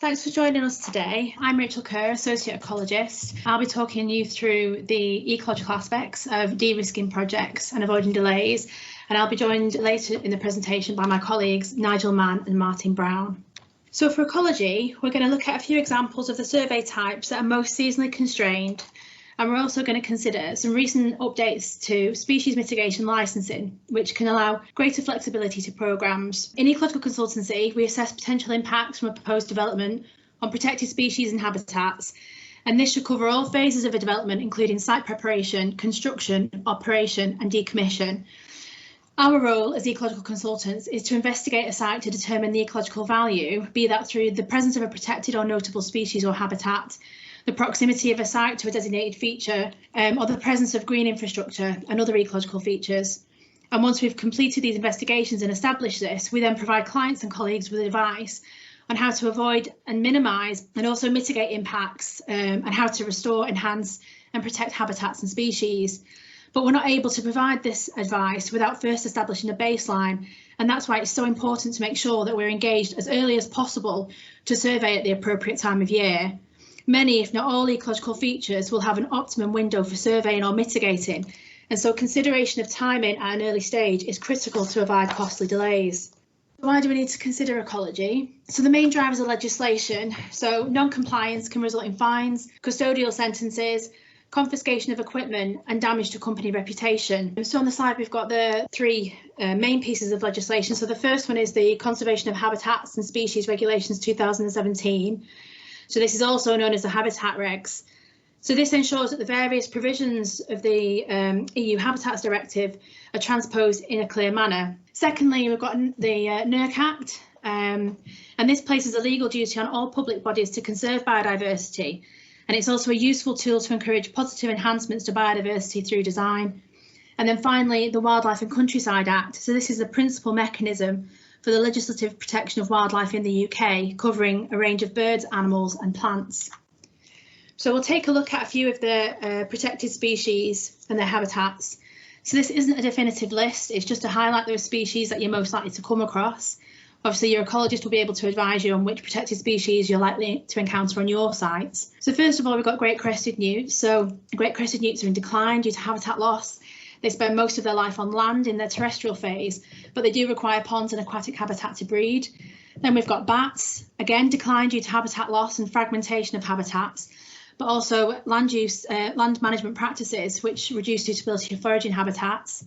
Thanks for joining us today. I'm Rachel Kerr, Associate Ecologist. I'll be talking you through the ecological aspects of de-risking projects and avoiding delays, and I'll be joined later in the presentation by my colleagues Nigel Mann and Martin Brown. So for ecology, we're going to look at a few examples of the survey types that are most seasonally constrained, and we're also going to consider some recent updates to species mitigation licensing, which can allow greater flexibility to programmes. In ecological consultancy, we assess potential impacts from a proposed development on protected species and habitats, and this should cover all phases of a development, including site preparation, construction, operation and decommission. Our role as ecological consultants is to investigate a site to determine the ecological value, be that through the presence of a protected or notable species or habitat, the proximity of a site to a designated feature, or the presence of green infrastructure and other ecological features. And once we've completed these investigations and established this, we then provide clients and colleagues with advice on how to avoid and minimise and also mitigate impacts, and how to restore, enhance and protect habitats and species. But we're not able to provide this advice without first establishing a baseline, and that's why it's so important to make sure that we're engaged as early as possible to survey at the appropriate time of year. Many, if not all, ecological features will have an optimum window for surveying or mitigating, and so consideration of timing at an early stage is critical to avoid costly delays. Why do we need to consider ecology? So the main drivers of legislation, so non-compliance can result in fines, custodial sentences, confiscation of equipment and damage to company reputation. So on the slide we've got the three main pieces of legislation. So the first one is the Conservation of Habitats and Species Regulations 2017. So this is also known as the Habitat Regs. So this ensures that the various provisions of the EU Habitats Directive are transposed in a clear manner. Secondly, we've got the NERC Act, and this places a legal duty on all public bodies to conserve biodiversity. And it's also a useful tool to encourage positive enhancements to biodiversity through design. And then finally, the Wildlife and Countryside Act. So this is the principal mechanism for the legislative protection of wildlife in the UK, covering a range of birds, animals and plants. So we'll take a look at a few of the protected species and their habitats. So this isn't a definitive list, it's just to highlight those species that you're most likely to come across. Obviously, your ecologist will be able to advise you on which protected species you're likely to encounter on your sites. So first of all, we've got great crested newts. So great crested newts are in decline due to habitat loss. They spend most of their life on land in their terrestrial phase, but they do require ponds and aquatic habitat to breed. Then we've got bats, again decline due to habitat loss and fragmentation of habitats, but also land management practices which reduce suitability of foraging habitats.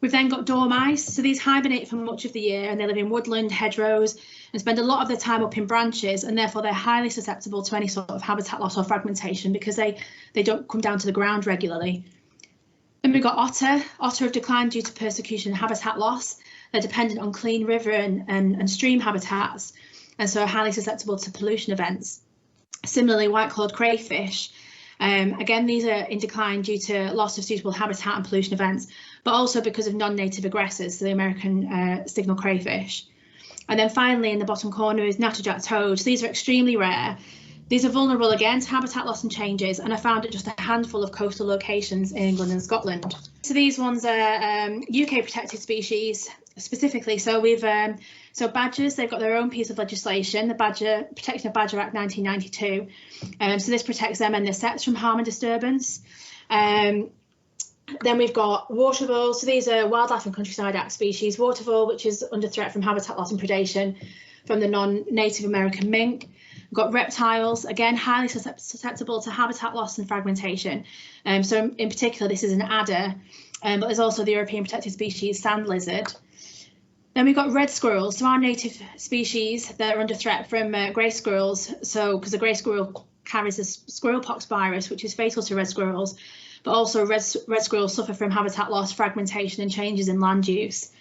We've then got dormice, so these hibernate for much of the year and they live in woodland, hedgerows and spend a lot of their time up in branches, and therefore they're highly susceptible to any sort of habitat loss or fragmentation because they don't come down to the ground regularly. Then we've got otter. Otter have declined due to persecution and habitat loss. They're dependent on clean river and stream habitats, and so are highly susceptible to pollution events. Similarly, white-clawed crayfish. Again, these are in decline due to loss of suitable habitat and pollution events, but also because of non-native aggressors, so the American signal crayfish. And then finally, in the bottom corner is natterjack toads. These are extremely rare. These are vulnerable again to habitat loss and changes, and are found at just a handful of coastal locations in England and Scotland. So these ones are UK protected species specifically. So we've so badgers, they've got their own piece of legislation, the Protection of Badger Act 1992. So this protects them and their sets from harm and disturbance. Then we've got water voles. So these are Wildlife and Countryside Act species. Water vole, which is under threat from habitat loss and predation from the non-native American mink. We've got reptiles, again, highly susceptible to habitat loss and fragmentation. So in particular, this is an adder, but there's also the European protected species sand lizard. Then we've got red squirrels, so our native species that are under threat from grey squirrels. So because the grey squirrel carries a squirrel pox virus, which is fatal to red squirrels, but also red squirrels suffer from habitat loss, fragmentation and changes in land use.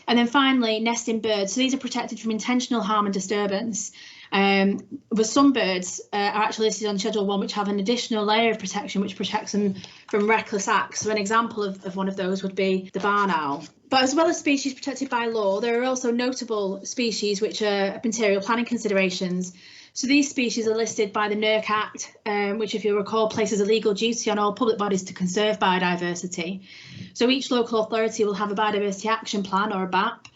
And then finally, nesting birds. So these are protected from intentional harm and disturbance. But some birds are actually listed on Schedule 1, which have an additional layer of protection which protects them from reckless acts. So an example of one of those would be the barn owl. But as well as species protected by law, there are also notable species which are material planning considerations. So these species are listed by the NERC Act, which, if you recall, places a legal duty on all public bodies to conserve biodiversity. So each local authority will have a biodiversity action plan, or a BAP,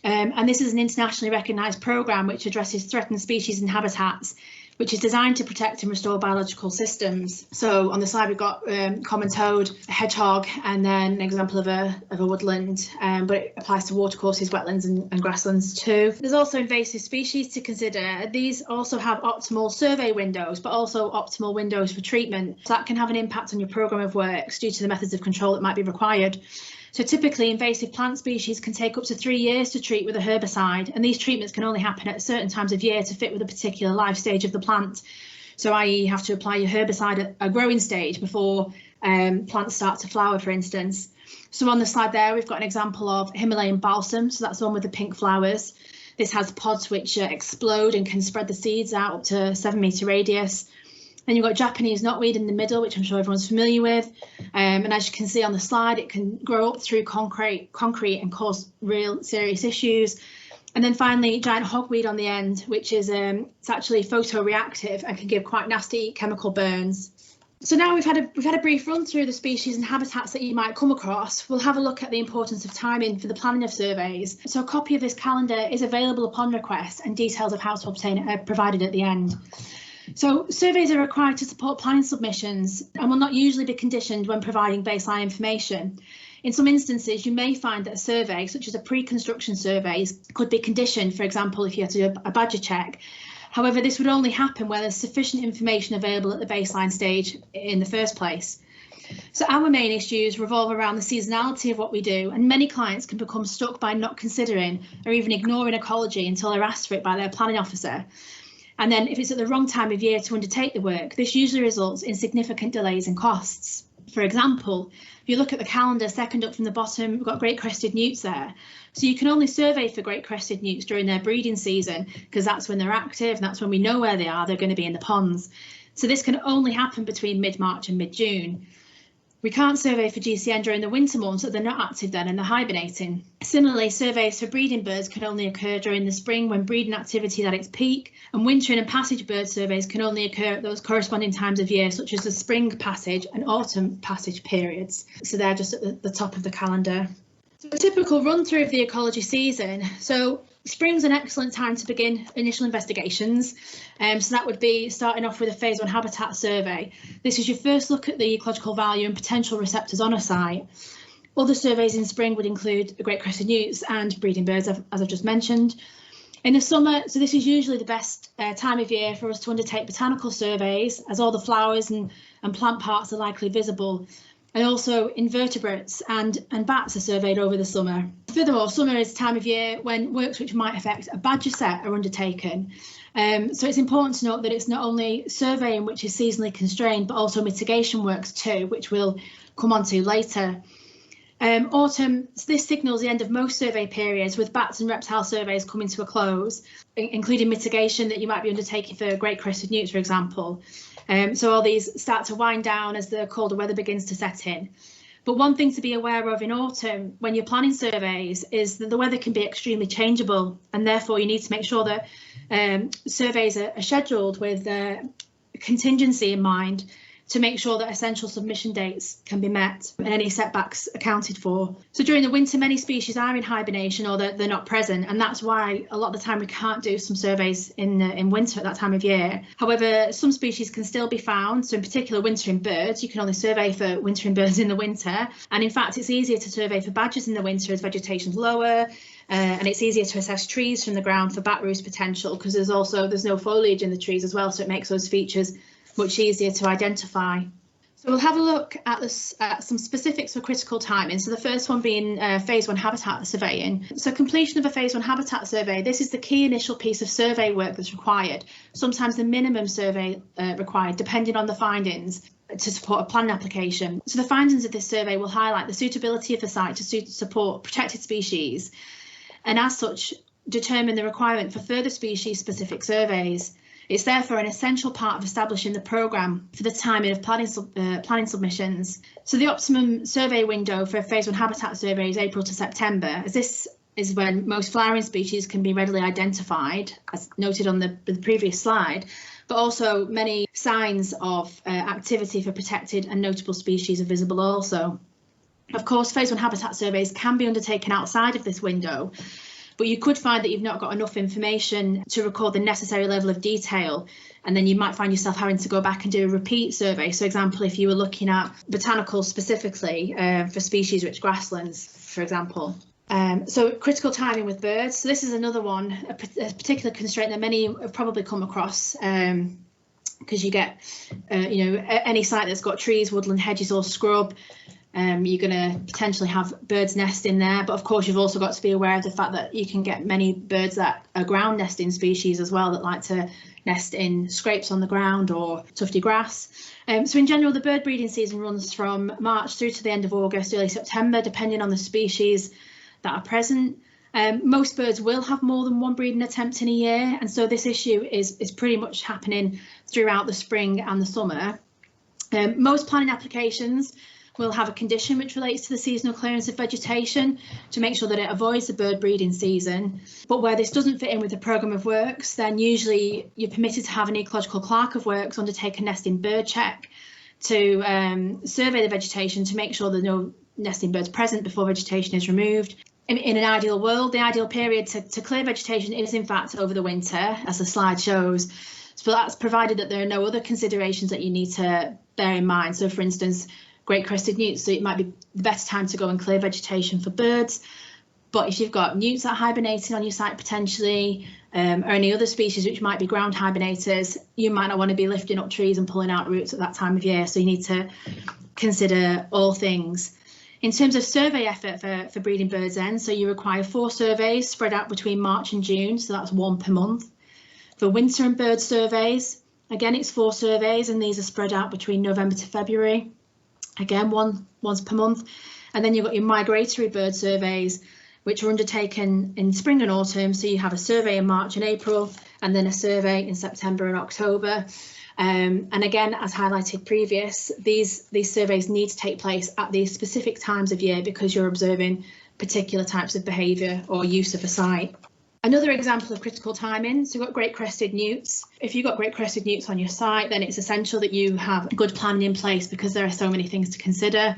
And this is an internationally recognised programme which addresses threatened species and habitats, which is designed to protect and restore biological systems. So on the slide we've got common toad, a hedgehog, and then an example of a woodland, but it applies to watercourses, wetlands and grasslands too. There's also invasive species to consider. These also have optimal survey windows, but also optimal windows for treatment. So that can have an impact on your programme of works due to the methods of control that might be required. So typically invasive plant species can take up to 3 years to treat with a herbicide, and these treatments can only happen at certain times of year to fit with a particular life stage of the plant. So i.e. you have to apply your herbicide at a growing stage before plants start to flower, for instance. So on the slide there we've got an example of Himalayan balsam, so that's the one with the pink flowers. This has pods which explode and can spread the seeds out up to 7 metre radius. Then you've got Japanese knotweed in the middle, which I'm sure everyone's familiar with. And as you can see on the slide, it can grow up through concrete and cause real serious issues. And then finally, giant hogweed on the end, which is it's actually photoreactive and can give quite nasty chemical burns. So now we've had a brief run through the species and habitats that you might come across. We'll have a look at the importance of timing for the planning of surveys. So a copy of this calendar is available upon request, and details of how to obtain it are provided at the end. So surveys are required to support planning submissions and will not usually be conditioned when providing baseline information. In some instances, you may find that a survey, such as a pre-construction survey, could be conditioned, for example, if you had to do a badger check. However, this would only happen where there's sufficient information available at the baseline stage in the first place. So our main issues revolve around the seasonality of what we do, and many clients can become stuck by not considering or even ignoring ecology until they're asked for it by their planning officer. And then if it's at the wrong time of year to undertake the work, this usually results in significant delays and costs. For example, if you look at the calendar second up from the bottom, we've got great crested newts there. So you can only survey for great crested newts during their breeding season, because that's when they're active and that's when we know where they are. They're going to be in the ponds. So this can only happen between mid-March and mid-June. We can't survey for GCN during the winter months, so they're not active then and they're hibernating. Similarly, surveys for breeding birds can only occur during the spring when breeding activity is at its peak, and wintering and passage bird surveys can only occur at those corresponding times of year, such as the spring passage and autumn passage periods. So they're just at the top of the calendar. So a typical run through of the ecology season. So spring's an excellent time to begin initial investigations. So that would be starting off with a phase 1 habitat survey. This is your first look at the ecological value and potential receptors on a site. Other surveys in spring would include great crested newts and breeding birds, as I've just mentioned. In the summer, so this is usually the best time of year for us to undertake botanical surveys, as all the flowers and plant parts are likely visible. And also invertebrates and bats are surveyed over the summer. Furthermore, summer is a time of year when works which might affect a badger set are undertaken. So it's important to note that it's not only surveying which is seasonally constrained, but also mitigation works too, which we'll come on to later. Autumn, this signals the end of most survey periods, with bats and reptile surveys coming to a close, including mitigation that you might be undertaking for great crested newts, for example. So all these start to wind down as the colder weather begins to set in. But one thing to be aware of in autumn when you're planning surveys is that the weather can be extremely changeable, and therefore you need to make sure that surveys are scheduled with contingency in mind to make sure that essential submission dates can be met and any setbacks accounted for. So during the winter, many species are in hibernation or they're not present, and that's why a lot of the time we can't do some surveys in winter at that time of year. However, some species can still be found. So in particular, wintering birds, you can only survey for wintering birds in the winter. And in fact, it's easier to survey for badgers in the winter as vegetation's lower. And it's easier to assess trees from the ground for bat roost potential, because there's no foliage in the trees as well, so it makes those features much easier to identify. So we'll have a look at some specifics for critical timing. So the first one being phase 1 habitat surveying. So completion of a phase 1 habitat survey, this is the key initial piece of survey work that's required, sometimes the minimum survey required, depending on the findings to support a planning application. So the findings of this survey will highlight the suitability of the site to support protected species, and as such determine the requirement for further species specific surveys. It's therefore an essential part of establishing the programme for the timing of planning submissions. So the optimum survey window for a phase 1 habitat survey is April to September, as this is when most flowering species can be readily identified, as noted on the previous slide, but also many signs of activity for protected and notable species are visible also. Of course, phase 1 habitat surveys can be undertaken outside of this window, but you could find that you've not got enough information to record the necessary level of detail, and then you might find yourself having to go back and do a repeat survey. So example, if you were looking at botanicals specifically for species-rich grasslands, for example. So critical timing with birds. So this is another one, a particular constraint that many have probably come across, because you get, any site that's got trees, woodland, hedges or scrub, you're going to potentially have birds nest in there. But of course, you've also got to be aware of the fact that you can get many birds that are ground nesting species as well, that like to nest in scrapes on the ground or tufty grass. So in general, the bird breeding season runs from March through to the end of August, early September, depending on the species that are present. Most birds will have more than one breeding attempt in a year, and so this issue is pretty much happening throughout the spring and the summer. Most planning applications will have a condition which relates to the seasonal clearance of vegetation to make sure that it avoids the bird breeding season. But where this doesn't fit in with the programme of works, then usually you're permitted to have an ecological clerk of works undertake a nesting bird check to survey the vegetation to make sure there are no nesting birds present before vegetation is removed. In an ideal world, the ideal period to clear vegetation is in fact over the winter, as the slide shows. So that's provided that there are no other considerations that you need to bear in mind. So for instance, great crested newts, so it might be the best time to go and clear vegetation for birds. But if you've got newts that are hibernating on your site potentially, or any other species which might be ground hibernators, you might not want to be lifting up trees and pulling out roots at that time of year. So you need to consider all things. In terms of survey effort for breeding birds then, so you require 4 surveys spread out between March and June, so that's 1 per month. For winter and bird surveys, again, it's 4 surveys, and these are spread out between November to February. Again, once per month. And then you've got your migratory bird surveys, which are undertaken in spring and autumn. So you have a survey in March and April, and then a survey in September and October. And again, as highlighted previous, these surveys need to take place at these specific times of year because you're observing particular types of behaviour or use of a site. Another example of critical timing, so you've got great crested newts. If you've got great crested newts on your site, then it's essential that you have good planning in place because there are so many things to consider.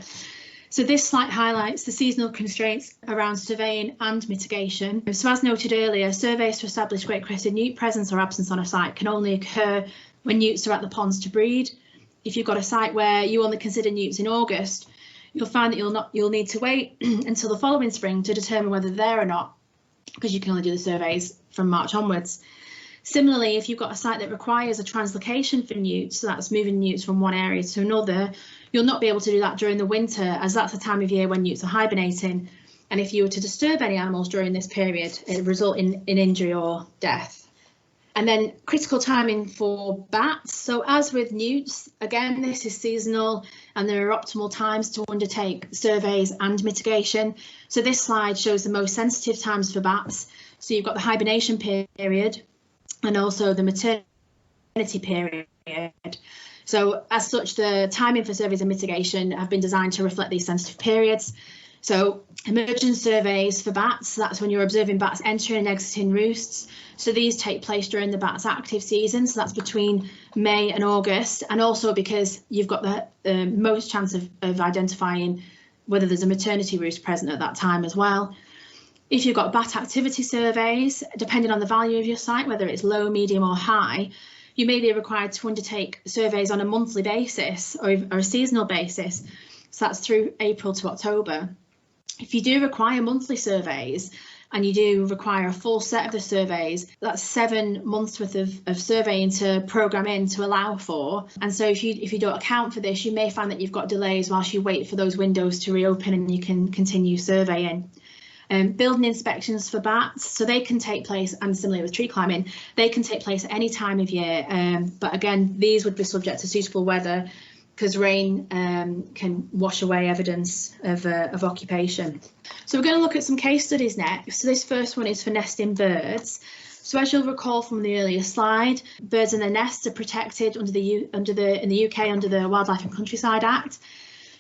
So this slide highlights the seasonal constraints around surveying and mitigation. So as noted earlier, surveys to establish great crested newt presence or absence on a site can only occur when newts are at the ponds to breed. If you've got a site where you only consider newts in August, you'll find that you'll need to wait until the following spring to determine whether they're there or not, because you can only do the surveys from March onwards. Similarly, if you've got a site that requires a translocation for newts, so that's moving newts from one area to another, you'll not be able to do that during the winter, as that's the time of year when newts are hibernating. And if you were to disturb any animals during this period, it would result in injury or death. And then critical timing for bats. So as with newts, again, this is seasonal and there are optimal times to undertake surveys and mitigation. So this slide shows the most sensitive times for bats. So you've got the hibernation period and also the maternity period. So as such, the timing for surveys and mitigation have been designed to reflect these sensitive periods. So emergence surveys for bats, that's when you're observing bats entering and exiting roosts. So these take place during the bat's active season, so that's between May and August, and also because you've got the most chance of identifying whether there's a maternity roost present at that time as well. If you've got bat activity surveys, depending on the value of your site, whether it's low, medium or high, you may be required to undertake surveys on a monthly basis or a seasonal basis. So that's through April to October. If you do require monthly surveys and you do require a full set of the surveys, that's 7 months worth of surveying to programme in to allow for. And so if you don't account for this, you may find that you've got delays whilst you wait for those windows to reopen and you can continue surveying. Building inspections for bats, so they can take place, and similarly with tree climbing, they can take place at any time of year. But again, these would be subject to suitable weather because rain can wash away evidence of occupation. So we're going to look at some case studies next. So this first one is for nesting birds. So as you'll recall from the earlier slide, birds and their nests are protected in the UK under the Wildlife and Countryside Act.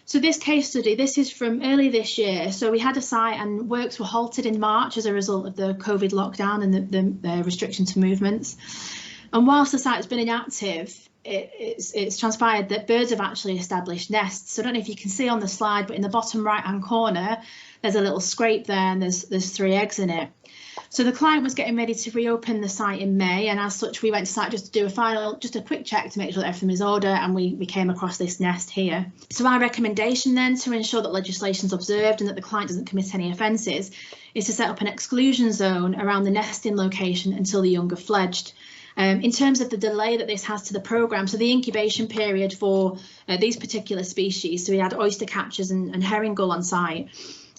So this case study, this is from early this year. So we had a site and works were halted in March as a result of the COVID lockdown and the restriction to movements. And whilst the site's been inactive, it's transpired that birds have actually established nests. So I don't know if you can see on the slide, but in the bottom right hand corner, there's a little scrape there and there's 3 eggs in it. So the client was getting ready to reopen the site in May, and as such we went to site just to do a quick check to make sure that everything was in order, and we came across this nest here. So our recommendation then, to ensure that legislation is observed and that the client doesn't commit any offences, is to set up an exclusion zone around the nesting location until the young have fledged. In terms of the delay that this has to the programme, so the incubation period for these particular species, so we had oyster catchers and herring gull on site,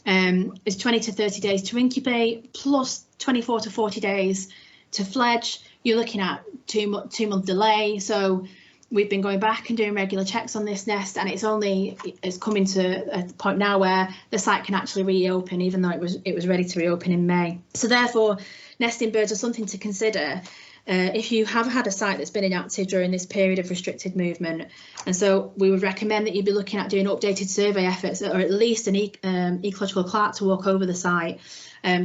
is 20 to 30 days to incubate, plus 24 to 40 days to fledge. You're looking at two-month delay. So we've been going back and doing regular checks on this nest, and it's coming to a point now where the site can actually reopen, even though it was ready to reopen in May. So therefore, nesting birds are something to consider if you have had a site that's been inactive during this period of restricted movement. And so we would recommend that you be looking at doing updated survey efforts, or at least an ecological clerk to walk over the site,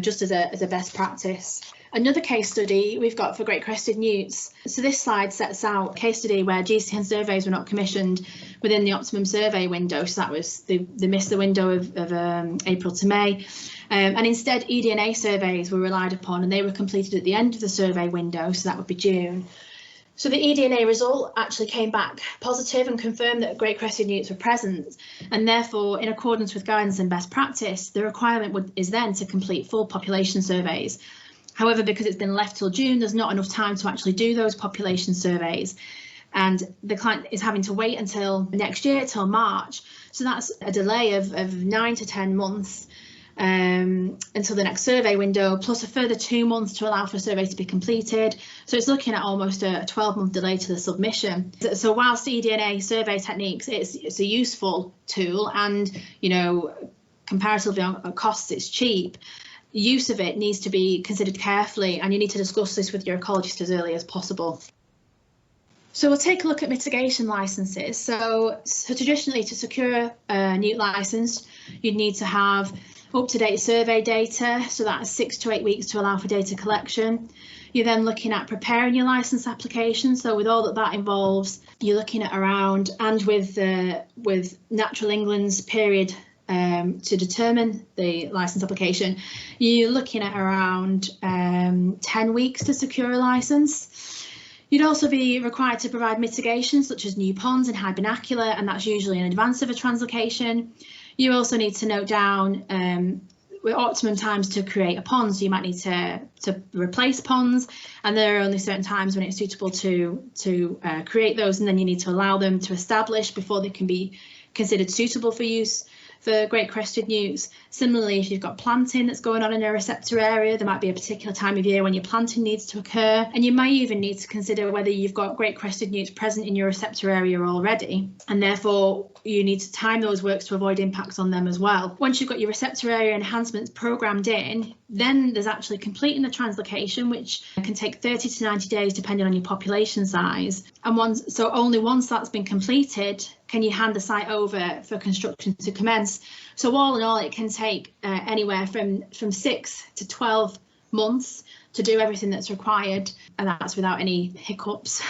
just as a best practice. Another case study we've got for Great Crested Newts. So this slide sets out a case study where GCN surveys were not commissioned within the optimum survey window. So that was, they missed the window of April to May. And instead eDNA surveys were relied upon, and they were completed at the end of the survey window, so that would be June. So the eDNA result actually came back positive and confirmed that Great Crested Newts were present, and therefore, in accordance with guidance and best practice, the requirement is then to complete full population surveys. However, because it's been left till June, there's not enough time to actually do those population surveys, and the client is having to wait until next year, till March. So that's a delay of 9 to 10 months until the next survey window, plus a further 2 months to allow for a survey to be completed. So it's looking at almost a 12-month delay to the submission. So whilst eDNA survey techniques, it's a useful tool, and comparatively on costs, it's cheap. Use of it needs to be considered carefully, and you need to discuss this with your ecologist as early as possible. So we'll take a look at mitigation licenses. So traditionally, to secure a Newt licence, you'd need to have up-to-date survey data, so that's 6 to 8 weeks to allow for data collection. You're then looking at preparing your licence application. So with all that involves, you're looking at around, and with Natural England's period to determine the licence application, you're looking at around 10 weeks to secure a licence. You'd also be required to provide mitigation, such as new ponds and high binocular, and that's usually in advance of a translocation. You also need to note down optimum times to create a pond, so you might need to replace ponds, and there are only certain times when it's suitable to create those, and then you need to allow them to establish before they can be considered suitable for use for Great Crested Newts. Similarly, if you've got planting that's going on in a receptor area, there might be a particular time of year when your planting needs to occur, and you might even need to consider whether you've got Great Crested Newts present in your receptor area already, and therefore you need to time those works to avoid impacts on them as well. Once you've got your receptor area enhancements programmed in, then there's actually completing the translocation, which can take 30 to 90 days depending on your population size. And only once that's been completed can you hand the site over for construction to commence. So all in all, it can take anywhere from 6 to 12 months to do everything that's required, and that's without any hiccups,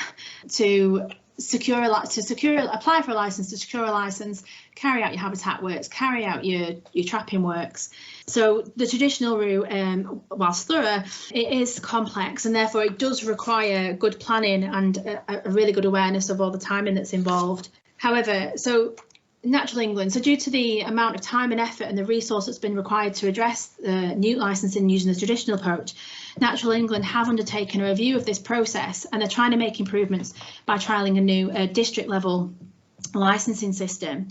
to apply for a license, to secure a license, carry out your habitat works, carry out your trapping works. So the traditional route, whilst thorough, it is complex, and therefore it does require good planning and a really good awareness of all the timing that's involved. However, so Natural England, so due to the amount of time and effort and the resource that's been required to address the Newt licensing using the traditional approach, Natural England have undertaken a review of this process, and they're trying to make improvements by trialling a new district level licensing system.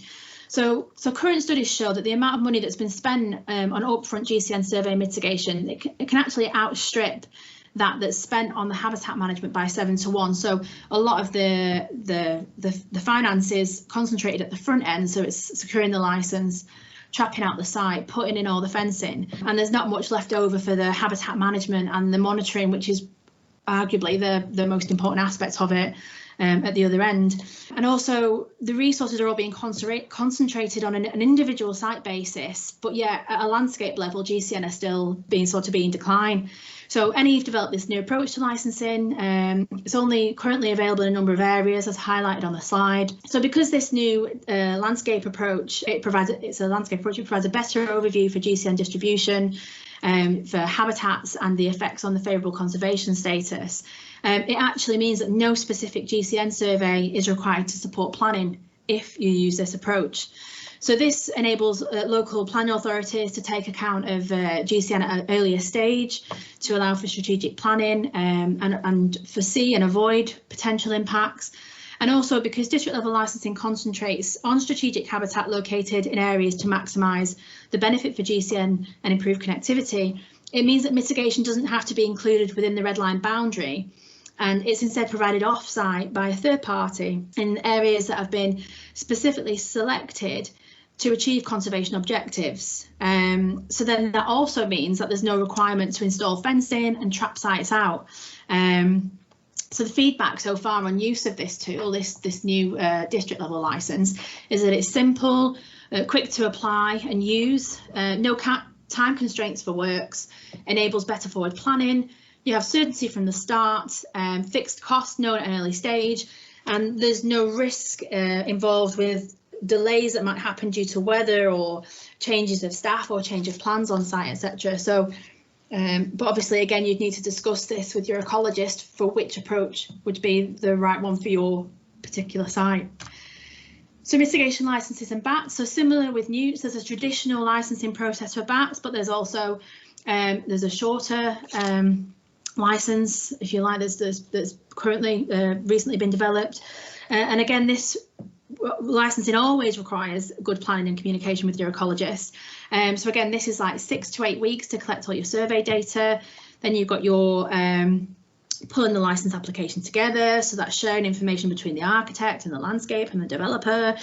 So current studies show that the amount of money that's been spent on upfront GCN survey mitigation, it can actually outstrip that's spent on the habitat management by 7 to 1. So a lot of the finance is concentrated at the front end, so it's securing the license, trapping out the site, putting in all the fencing, and there's not much left over for the habitat management and the monitoring, which is arguably the most important aspect of it at the other end. And also the resources are all being concentrated on an individual site basis, but yet at a landscape level, GCN are still being in decline. So NE've developed this new approach to licensing. It's only currently available in a number of areas, as highlighted on the slide. So because this new landscape approach, it provides a better overview for GCN distribution, for habitats and the effects on the favourable conservation status. It actually means that no specific GCN survey is required to support planning if you use this approach. So this enables local planning authorities to take account of GCN at an earlier stage to allow for strategic planning and foresee and avoid potential impacts. And also because district level licensing concentrates on strategic habitat located in areas to maximise the benefit for GCN and improve connectivity, it means that mitigation doesn't have to be included within the red line boundary. And it's instead provided off-site by a third party in areas that have been specifically selected to achieve conservation objectives. So then that also means that there's no requirement to install fencing and trap sites out. So the feedback so far on use of this tool, this new district level licence, is that it's simple, quick to apply and use, no time constraints for works, enables better forward planning. You have certainty from the start, fixed cost known at an early stage, and there's no risk involved with delays that might happen due to weather or changes of staff or change of plans on site, etc. So, but obviously, again, you'd need to discuss this with your ecologist for which approach would be the right one for your particular site. So mitigation licenses and bats. So similar with Newts, there's a traditional licensing process for bats, but there's also there's a shorter license, if you like, that's currently recently been developed. And again, this licensing always requires good planning and communication with your ecologist. So again, this is like 6 to 8 weeks to collect all your survey data. Then you've got your pulling the license application together. So that's sharing information between the architect and the landscape and the developer,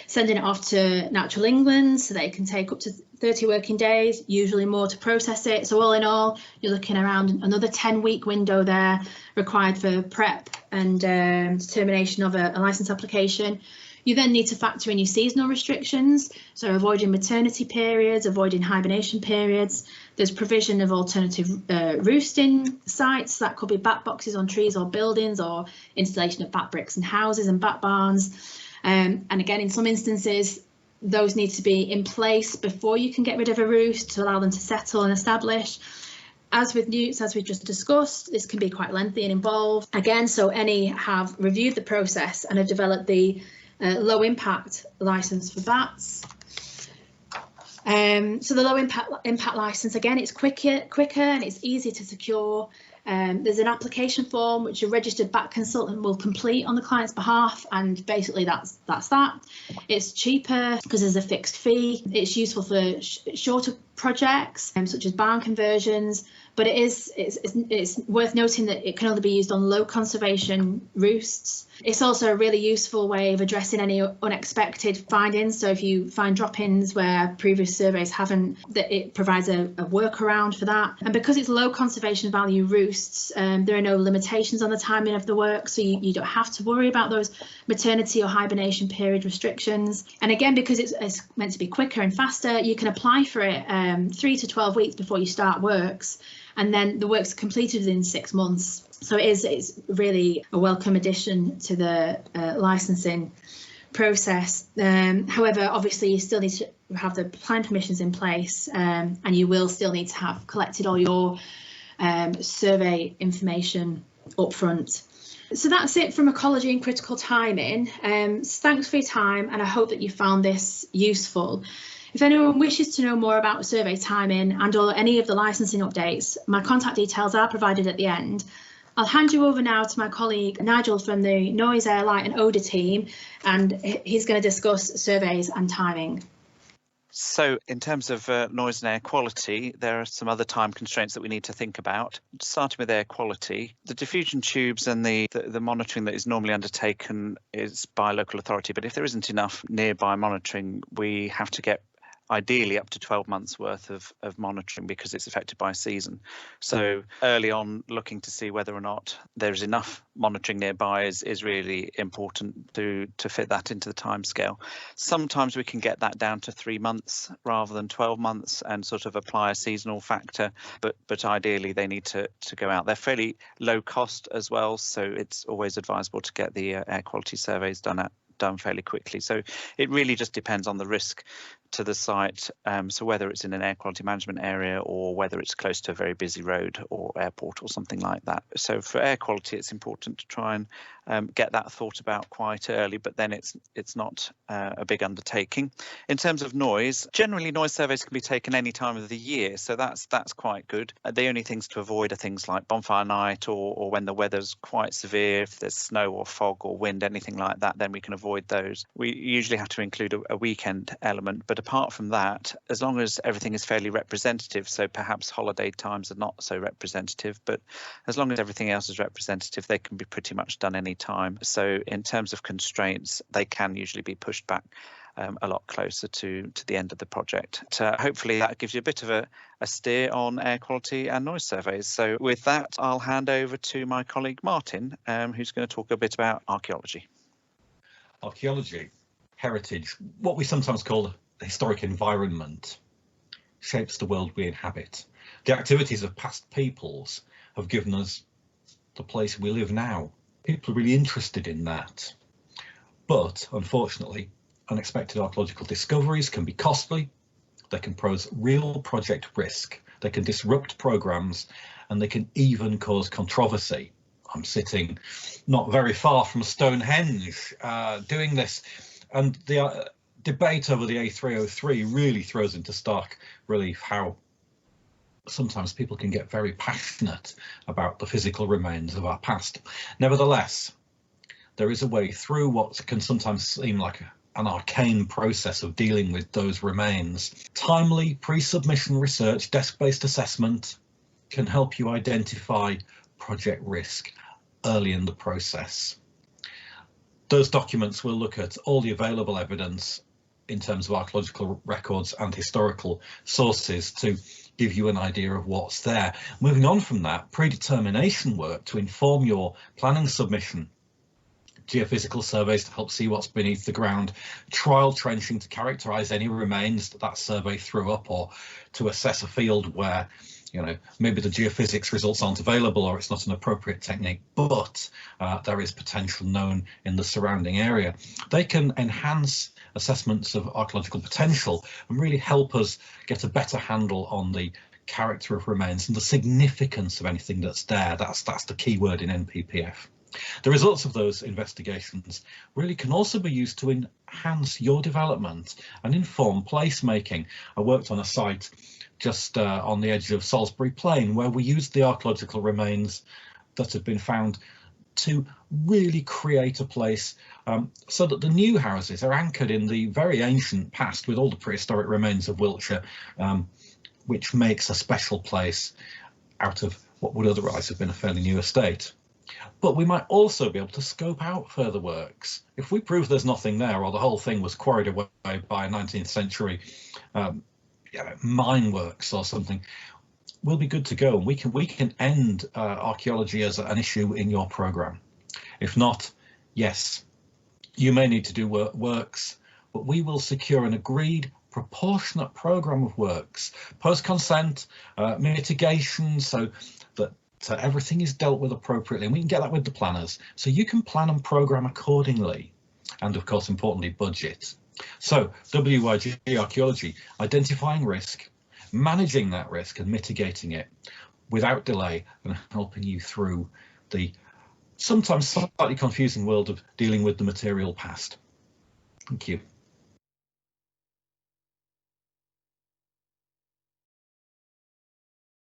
sending it off to Natural England so they can take up to 30 working days, usually more to process it. So all in all, you're looking around another 10-week window there required for prep and determination of a license application. You then need to factor in your seasonal restrictions, so avoiding maternity periods, avoiding hibernation periods. There's provision of alternative roosting sites, that could be bat boxes on trees or buildings, or installation of bat bricks in houses and bat barns. And again, in some instances, those need to be in place before you can get rid of a roost to allow them to settle and establish. As with Newts, as we just discussed, this can be quite lengthy and involved. Again, so NE have reviewed the process and have developed the low impact license for bats. So the low impact license, again, it's quicker and it's easy to secure. There's an application form which a registered bat consultant will complete on the client's behalf, and basically that's that. It's cheaper because there's a fixed fee. It's useful for shorter projects such as barn conversions, but it's worth noting that it can only be used on low conservation roosts. It's also a really useful way of addressing any unexpected findings. So if you find drop-ins where previous surveys haven't, that it provides a workaround for that. And because it's low conservation value roosts, there are no limitations on the timing of the work, so you don't have to worry about those maternity or hibernation period restrictions. And again, because it's meant to be quicker and faster, you can apply for it 3 to 12 weeks before you start works, and then the work's completed within 6 months. So it's really a welcome addition to the licensing process. However, obviously you still need to have the planning permissions in place, and you will still need to have collected all your survey information up front. So that's it from ecology and critical timing. Thanks for your time, and I hope that you found this useful. If anyone wishes to know more about survey timing and or any of the licensing updates, my contact details are provided at the end. I'll hand you over now to my colleague Nigel from the Noise, Air, Light and Odour team, and he's going to discuss surveys and timing. So in terms of noise and air quality, there are some other time constraints that we need to think about. Starting with air quality, the diffusion tubes and the monitoring that is normally undertaken is by a local authority, but if there isn't enough nearby monitoring, we have to get ideally up to 12 months worth of monitoring because it's affected by season. So early on, looking to see whether or not there's enough monitoring nearby is really important to fit that into the timescale. Sometimes we can get that down to 3 months rather than 12 months and sort of apply a seasonal factor, but ideally they need to go out. They're fairly low cost as well, so it's always advisable to get the air quality surveys done fairly quickly. So it really just depends on the risk to the site, so whether it's in an air quality management area or whether it's close to a very busy road or airport or something like that. So for air quality, it's important to try and get that thought about quite early, but then it's not a big undertaking. In terms of noise, generally noise surveys can be taken any time of the year, so that's quite good. The only things to avoid are things like bonfire night or when the weather's quite severe, if there's snow or fog or wind, anything like that, then we can avoid those. We usually have to include a weekend element, but apart from that, as long as everything is fairly representative, so perhaps holiday times are not so representative, but as long as everything else is representative, they can be pretty much done any time. So in terms of constraints, they can usually be pushed back a lot closer to the end of the project. Hopefully that gives you a bit of a steer on air quality and noise surveys. So with that, I'll hand over to my colleague Martin, who's going to talk a bit about archaeology. Archaeology, heritage, what we sometimes call the historic environment, shapes the world we inhabit. The activities of past peoples have given us the place we live now. People are really interested in that. But unfortunately, unexpected archaeological discoveries can be costly, they can pose real project risk, they can disrupt programs, and they can even cause controversy. I'm sitting not very far from Stonehenge doing this, and the debate over the A303 really throws into stark relief how sometimes people can get very passionate about the physical remains of our past. Nevertheless, there is a way through what can sometimes seem like an arcane process of dealing with those remains. Timely pre-submission research, desk-based assessment can help you identify project risk early in the process. Those documents will look at all the available evidence in terms of archaeological records and historical sources to give you an idea of what's there. Moving on from that, predetermination work to inform your planning submission, geophysical surveys to help see what's beneath the ground, trial trenching to characterise any remains that survey threw up, or to assess a field where, you know, maybe the geophysics results aren't available or it's not an appropriate technique, but there is potential known in the surrounding area. They can enhance assessments of archaeological potential and really help us get a better handle on the character of remains and the significance of anything that's there. That's the key word in NPPF. The results of those investigations really can also be used to enhance your development and inform placemaking. I worked on a site just on the edge of Salisbury Plain where we used the archaeological remains that had been found to really create a place so that the new houses are anchored in the very ancient past with all the prehistoric remains of Wiltshire, which makes a special place out of what would otherwise have been a fairly new estate. But we might also be able to scope out further works. If we prove there's nothing there, or the whole thing was quarried away by 19th century mine works or something, we'll be good to go, and we can end archaeology as an issue in your programme. If not, yes, you may need to do works, but we will secure an agreed proportionate programme of works, post-consent, mitigation, so that everything is dealt with appropriately, and we can get that with the planners, so you can plan and programme accordingly, and of course, importantly, budget. So WYG archaeology, identifying risk, managing that risk and mitigating it without delay, and helping you through the sometimes slightly confusing world of dealing with the material past. Thank you.